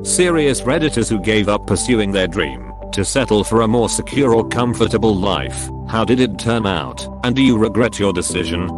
Serious Redditors who gave up pursuing their dream to settle for a more secure or comfortable life. How did it turn out, and do you regret your decision?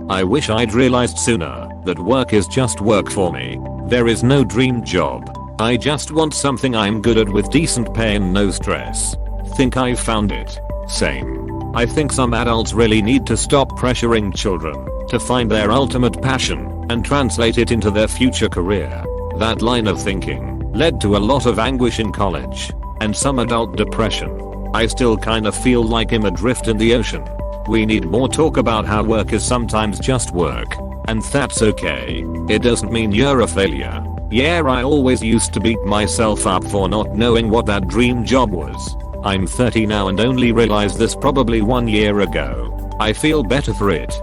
I wish I'd realized sooner that work is just work for me. There is no dream job. I just want something I'm good at with decent pay and no stress. Think I've found it. Same. I think some adults really need to stop pressuring children to find their ultimate passion and translate it into their future career. That line of thinking led to a lot of anguish in college and some adult depression. I still kinda feel like I'm adrift in the ocean. We need more talk about how work is sometimes just work, and that's okay. It doesn't mean you're a failure. Yeah, I always used to beat myself up for not knowing what that dream job was. I'm 30 now and only realized this probably 1 year ago. I feel better for it.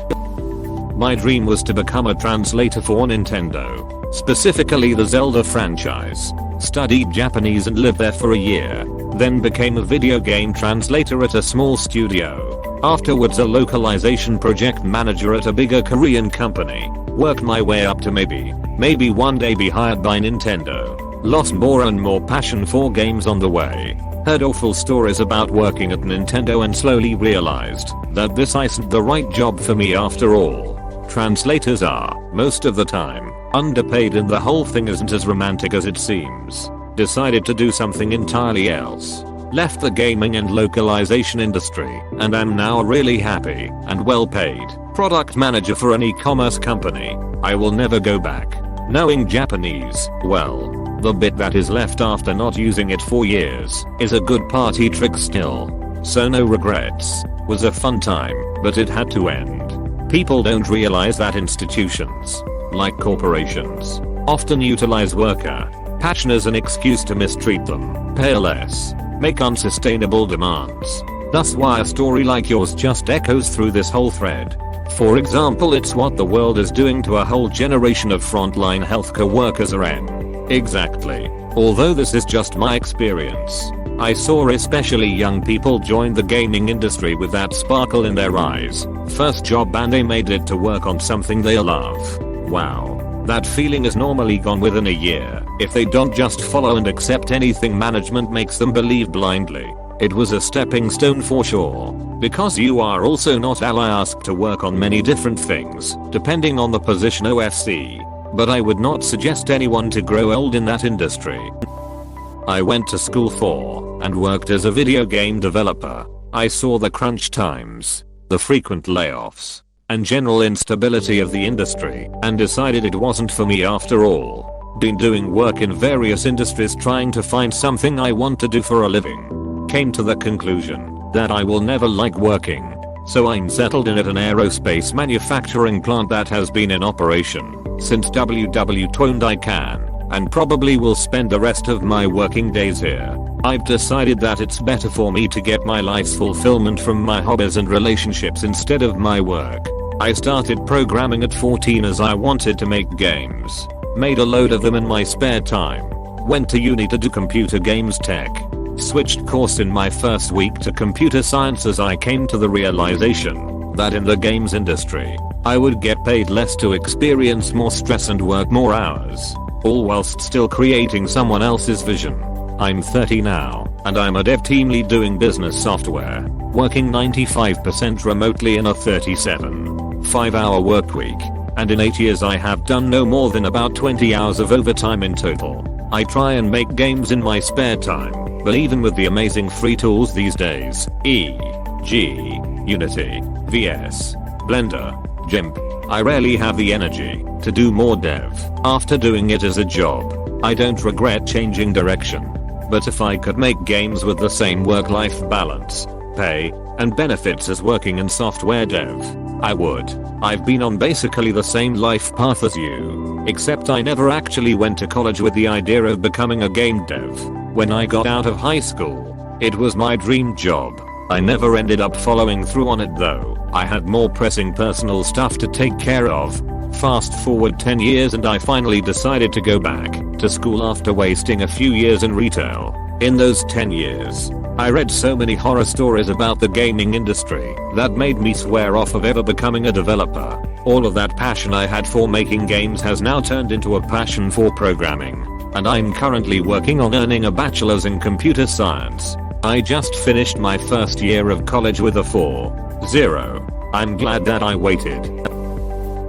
My dream was to become a translator for Nintendo, specifically the Zelda franchise. Studied Japanese and lived there for a year. Then became a video game translator at a small studio. Afterwards a localization project manager at a bigger Korean company. Worked my way up to maybe one day be hired by Nintendo. Lost more and more passion for games on the way. Heard awful stories about working at Nintendo and slowly realized that this isn't the right job for me after all. Translators are, most of the time, underpaid and the whole thing isn't as romantic as it seems. Decided to do something entirely else. Left the gaming and localization industry and am now really happy and well paid product manager for an e-commerce company. I will never go back. Knowing Japanese, well, the bit that is left after not using it for years is a good party trick still. So no regrets. Was a fun time, but it had to end. People don't realize that institutions, like corporations, often utilize worker passion as an excuse to mistreat them, pay less, make unsustainable demands. That's why a story like yours just echoes through this whole thread. For example, it's what the world is doing to a whole generation of frontline healthcare workers around. Exactly. Although this is just my experience, I saw especially young people join the gaming industry with that sparkle in their eyes. First job and they made it to work on something they love. Wow. That feeling is normally gone within a year if they don't just follow and accept anything management makes them believe blindly. It was a stepping stone for sure. Because you are also not asked to work on many different things, depending on the position OFC. But I would not suggest anyone to grow old in that industry. I went to school for and worked as a video game developer. I saw the crunch times, the frequent layoffs, and general instability of the industry and decided it wasn't for me after all. Been doing work in various industries trying to find something I want to do for a living. Came to the conclusion that I will never like working. So I'm settled in at an aerospace manufacturing plant that has been in operation since I can and probably will spend the rest of my working days here. I've decided that it's better for me to get my life's fulfillment from my hobbies and relationships instead of my work. I started programming at 14 as I wanted to make games. Made a load of them in my spare time. Went to uni to do computer games tech. Switched course in my first week to computer science as I came to the realization that in the games industry, I would get paid less to experience more stress and work more hours, all whilst still creating someone else's vision. I'm 30 now, and I'm a dev team lead doing business software, working 95% remotely in a 37-5-hour work week, and in 8 years I have done no more than about 20 hours of overtime in total. I try and make games in my spare time, but even with the amazing free tools these days, e.g. Unity, VS, Blender, GIMP, I rarely have the energy to do more dev. After doing it as a job, I don't regret changing direction. But if I could make games with the same work-life balance, pay, and benefits as working in software dev, I would. I've been on basically the same life path as you, except I never actually went to college with the idea of becoming a game dev. When I got out of high school, it was my dream job. I never ended up following through on it though. I had more pressing personal stuff to take care of. Fast forward 10 years and I finally decided to go back to school after wasting a few years in retail. In those 10 years, I read so many horror stories about the gaming industry that made me swear off of ever becoming a developer. All of that passion I had for making games has now turned into a passion for programming. and I'm currently working on earning a bachelor's in computer science. I just finished my first year of college with a 4.0. I'm glad that I waited.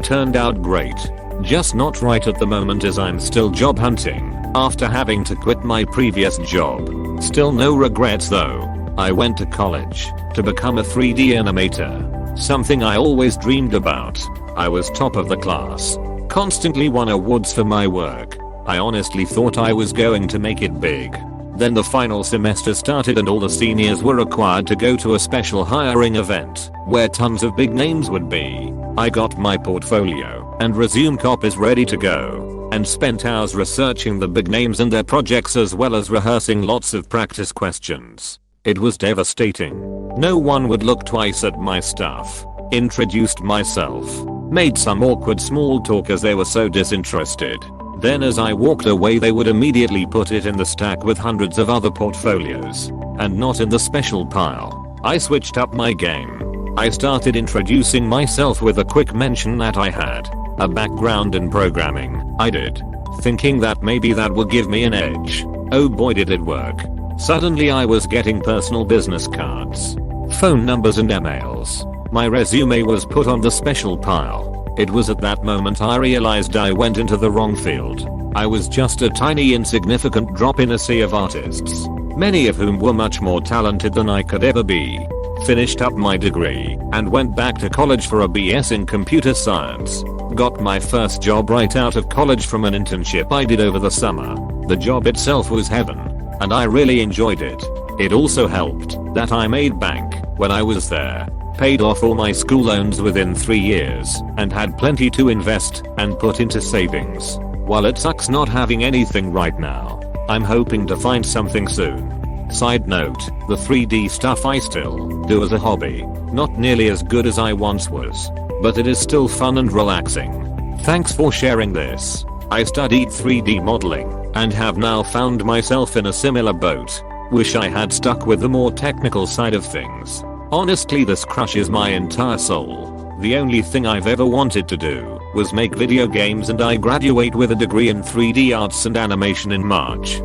Turned out great. Just not right at the moment as I'm still job hunting after having to quit my previous job. Still no regrets though. I went to college to become a 3D animator. Something I always dreamed about. I was top of the class. Constantly won awards for my work. I honestly thought I was going to make it big. Then the final semester started and all the seniors were required to go to a special hiring event where tons of big names would be. I got my portfolio and resume copies ready to go and spent hours researching the big names and their projects as well as rehearsing lots of practice questions. It was devastating. No one would look twice at my stuff. Introduced myself. Made some awkward small talk as they were so disinterested. Then as I walked away they would immediately put it in the stack with hundreds of other portfolios. And not in the special pile. I switched up my game. I started introducing myself with a quick mention that I had a background in programming. I did. Thinking that maybe that would give me an edge. Oh boy did it work. Suddenly I was getting personal business cards, phone numbers and emails. My resume was put on the special pile. It was at that moment I realized I went into the wrong field. I was just a tiny insignificant drop in a sea of artists, many of whom were much more talented than I could ever be. Finished up my degree and went back to college for a BS in computer science. Got my first job right out of college from an internship I did over the summer. The job itself was heaven, and I really enjoyed it. It also helped that I made bank when I was there. Paid off all my school loans within 3 years and had plenty to invest and put into savings. While it sucks not having anything right now, I'm hoping to find something soon. Side note, the 3D stuff I still do as a hobby. Not nearly as good as I once was, but it is still fun and relaxing. Thanks for sharing this. I studied 3D modeling and have now found myself in a similar boat. Wish I had stuck with the more technical side of things. Honestly this crushes my entire soul. The only thing I've ever wanted to do was make video games and I graduate with a degree in 3D arts and animation in March.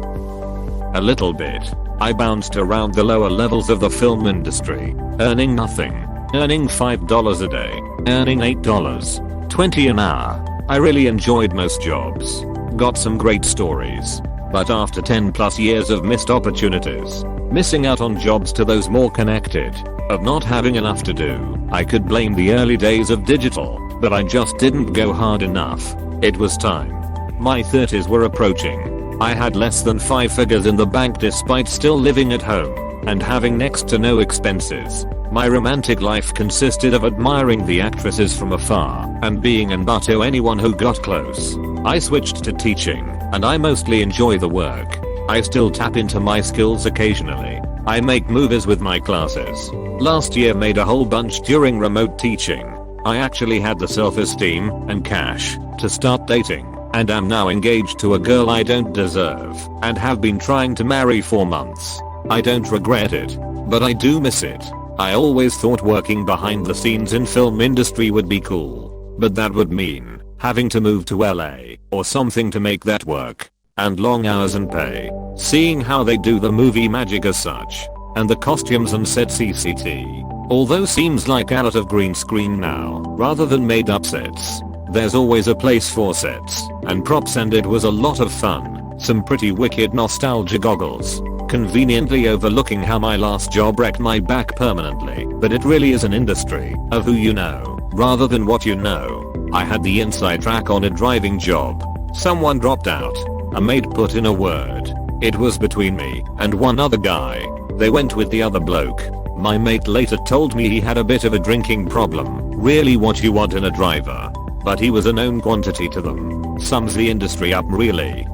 A little bit. I bounced around the lower levels of the film industry, earning nothing, earning $5 a day, earning $8.20 an hour. I really enjoyed most jobs. Got some great stories. But after 10 plus years of missed opportunities, missing out on jobs to those more connected, of not having enough to do, I could blame the early days of digital, but I just didn't go hard enough. It was time. My 30s were approaching. I had less than 5 figures in the bank despite still living at home and having next to no expenses. My romantic life consisted of admiring the actresses from afar and being an butt to anyone who got close. I switched to teaching, and I mostly enjoy the work. I still tap into my skills occasionally. I make movies with my classes. Last year made a whole bunch during remote teaching. I actually had the self-esteem and cash to start dating, and am now engaged to a girl I don't deserve and have been trying to marry for months. I don't regret it, but I do miss it. I always thought working behind the scenes in film industry would be cool, but that would mean having to move to LA or something to make that work, and long hours and pay. Seeing how they do the movie magic as such, and the costumes and set CCT, although seems like out of green screen now rather than made up sets. There's always a place for sets and props and it was a lot of fun. Some pretty wicked nostalgia goggles. Conveniently overlooking how my last job wrecked my back permanently, but it really is an industry of who you know rather than what you know. I had the inside track on a driving job. Someone dropped out. A mate put in a word. It was between me and one other guy. They went with the other bloke. My mate later told me he had a bit of a drinking problem. Really what you want in a driver. But he was a known quantity to them. Sums the industry up really.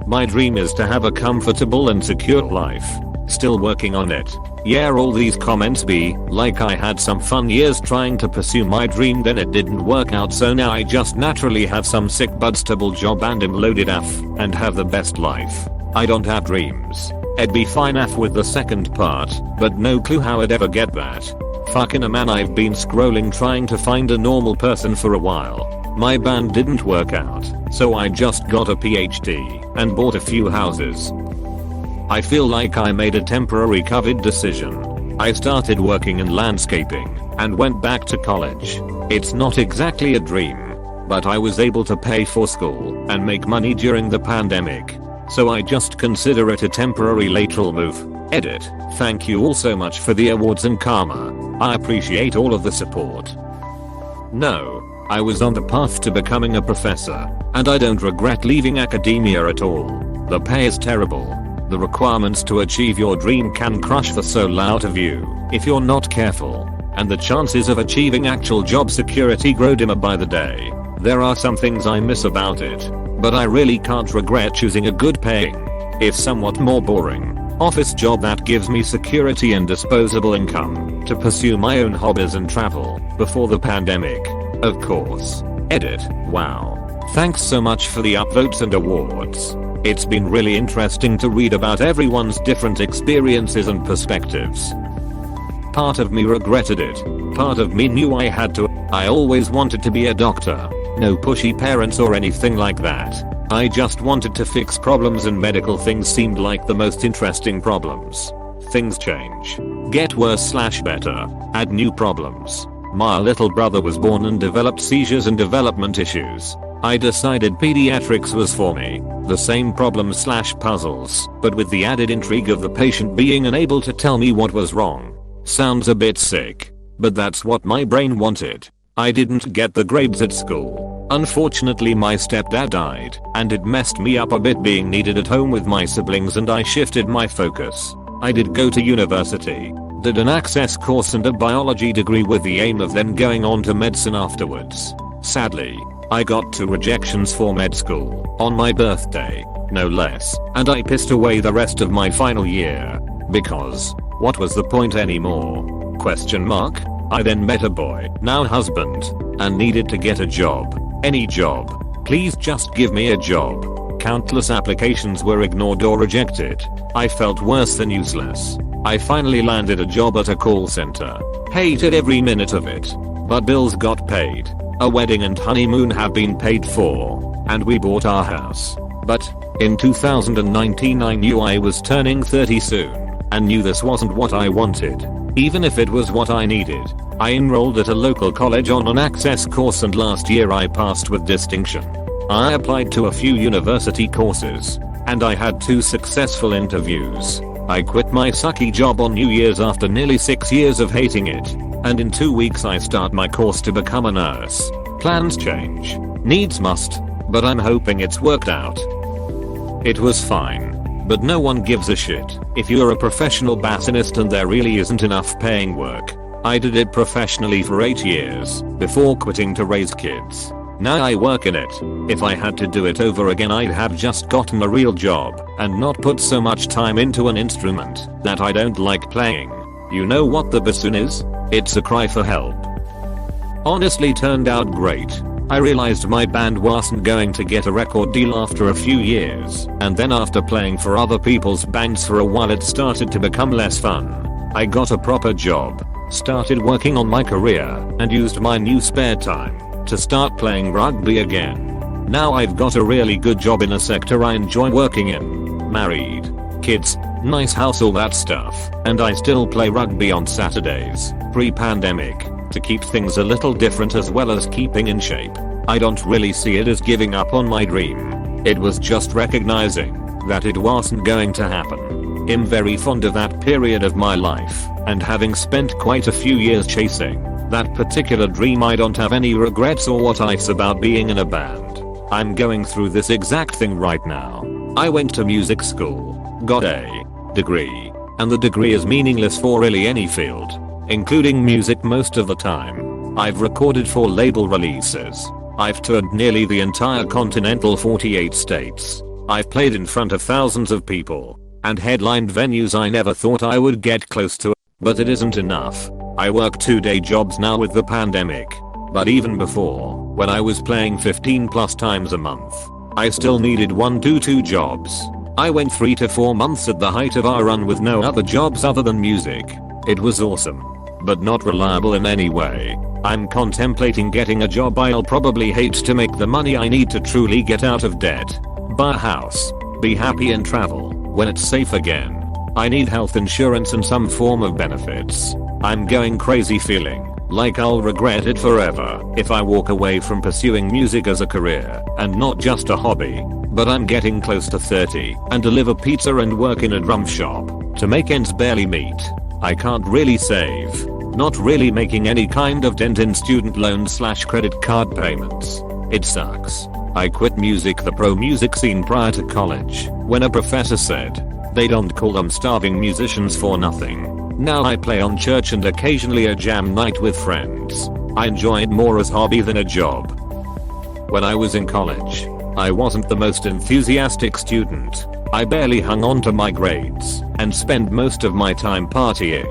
My dream is to have a comfortable and secure life. Still working on it. Yeah, all these comments be like I had some fun years trying to pursue my dream, then it didn't work out, so now I just naturally have some sick but stable job and am loaded af and have the best life. I don't have dreams. I'd be fine af with the second part, but no clue how I'd ever get that. Fucking a man, I've been scrolling trying to find a normal person for a while. My band didn't work out, so I just got a PhD and bought a few houses. I feel like I made a temporary COVID decision. I started working in landscaping and went back to college. It's not exactly a dream, but I was able to pay for school and make money during the pandemic. So I just consider it a temporary lateral move. Edit. Thank you all so much for the awards and karma. I appreciate all of the support. No, I was on the path to becoming a professor, and I don't regret leaving academia at all. The pay is terrible. The requirements to achieve your dream can crush the soul out of you if you're not careful, and the chances of achieving actual job security grow dimmer by the day. There are some things I miss about it, but I really can't regret choosing a good paying, if somewhat more boring, office job that gives me security and disposable income to pursue my own hobbies and travel before the pandemic. Of course. Edit. Wow. Thanks so much for the upvotes and awards. It's been really interesting to read about everyone's different experiences and perspectives. Part of me regretted it. Part of me knew I had to. I always wanted to be a doctor. No pushy parents or anything like that. I just wanted to fix problems, and medical things seemed like the most interesting problems. Things change. Get worse/better. Add new problems. My little brother was born and developed seizures and development issues. I decided pediatrics was for me. The same problems/puzzles, but with the added intrigue of the patient being unable to tell me what was wrong. Sounds a bit sick, but that's what my brain wanted. I didn't get the grades at school. Unfortunately, my stepdad died, and it messed me up a bit being needed at home with my siblings, and I shifted my focus. I did go to university, did an access course and a biology degree with the aim of then going on to medicine afterwards. Sadly, I got 2 rejections for med school on my birthday, no less, and I pissed away the rest of my final year. Because, what was the point anymore? I then met a boy, now husband, and needed to get a job. Any job. Please just give me a job. Countless applications were ignored or rejected. I felt worse than useless. I finally landed a job at a call center. Hated every minute of it. But bills got paid. A wedding and honeymoon have been paid for. And we bought our house. But, in 2019 I knew I was turning 30 soon. And knew this wasn't what I wanted. Even if it was what I needed. I enrolled at a local college on an access course, and last year I passed with distinction. I applied to a few university courses. And I had 2 successful interviews. I quit my sucky job on New Year's after nearly 6 years of hating it. And in 2 weeks I start my course to become a nurse. Plans change. Needs must. But I'm hoping it's worked out. It was fine. But no one gives a shit if you're a professional bassinist and there really isn't enough paying work. I did it professionally for 8 years before quitting to raise kids. Now I work in it. If I had to do it over again, I'd have just gotten a real job and not put so much time into an instrument that I don't like playing. You know what the bassoon is? It's a cry for help. Honestly, turned out great. I realized my band wasn't going to get a record deal after a few years, and then after playing for other people's bands for a while, it started to become less fun. I got a proper job, started working on my career, and used my new spare time to start playing rugby again. Now I've got a really good job in a sector I enjoy working in. Married, kids, nice house, all that stuff, and I still play rugby on Saturdays, pre-pandemic, to keep things a little different as well as keeping in shape. I don't really see it as giving up on my dream. It was just recognizing that it wasn't going to happen. I'm very fond of that period of my life, and having spent quite a few years chasing that particular dream, I don't have any regrets or what ifs about being in a band. I'm going through this exact thing right now. I went to music school, got a degree, and the degree is meaningless for really any field, including music most of the time. I've recorded 4 label releases. I've toured nearly the entire continental 48 states. I've played in front of thousands of people and headlined venues I never thought I would get close to. But it isn't enough. I work 2-day jobs now with the pandemic. But even before, when I was playing 15 plus times a month, I still needed 1 to 2 jobs. I went 3 to 4 months at the height of our run with no other jobs other than music. It was awesome, but not reliable in any way. I'm contemplating getting a job I'll probably hate to make the money I need to truly get out of debt. Buy a house. Be happy and travel when it's safe again. I need health insurance and some form of benefits. I'm going crazy feeling like I'll regret it forever if I walk away from pursuing music as a career and not just a hobby. But I'm getting close to 30 and deliver pizza and work in a drum shop to make ends barely meet. I can't really save. Not really making any kind of dent in student loan/credit card payments. It sucks. I quit the pro music scene prior to college when a professor said they don't call them starving musicians for nothing. Now I play on church and occasionally a jam night with friends. I enjoy it more as hobby than a job. When I was in college, I wasn't the most enthusiastic student. I barely hung on to my grades and spent most of my time partying.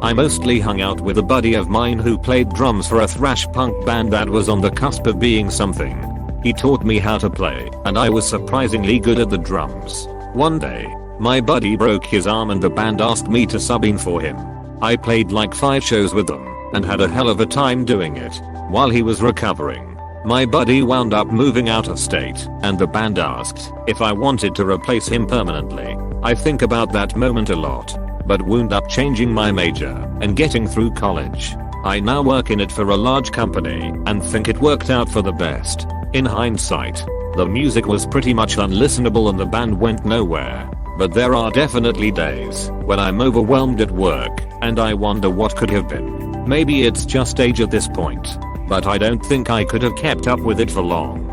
I mostly hung out with a buddy of mine who played drums for a thrash punk band that was on the cusp of being something. He taught me how to play, and I was surprisingly good at the drums. One day, my buddy broke his arm and the band asked me to sub in for him. I played like 5 shows with them and had a hell of a time doing it. While he was recovering, my buddy wound up moving out of state and the band asked if I wanted to replace him permanently. I think about that moment a lot, but wound up changing my major and getting through college. I now work in it for a large company and think it worked out for the best. In hindsight, the music was pretty much unlistenable and the band went nowhere. But there are definitely days when I'm overwhelmed at work and I wonder what could have been. Maybe it's just age at this point, but I don't think I could have kept up with it for long.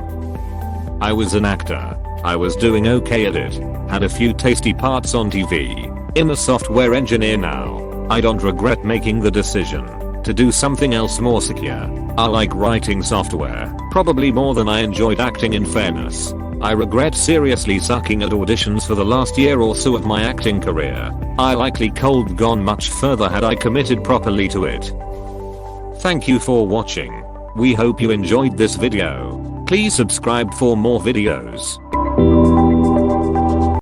I was an actor. I was doing okay at it. Had a few tasty parts on TV. I'm a software engineer now. I don't regret making the decision to do something else more secure. I like writing software, probably more than I enjoyed acting in fairness. I regret seriously sucking at auditions for the last year or so of my acting career. I likely could gone much further had I committed properly to it. Thank you for watching. We hope you enjoyed this video. Please subscribe for more videos.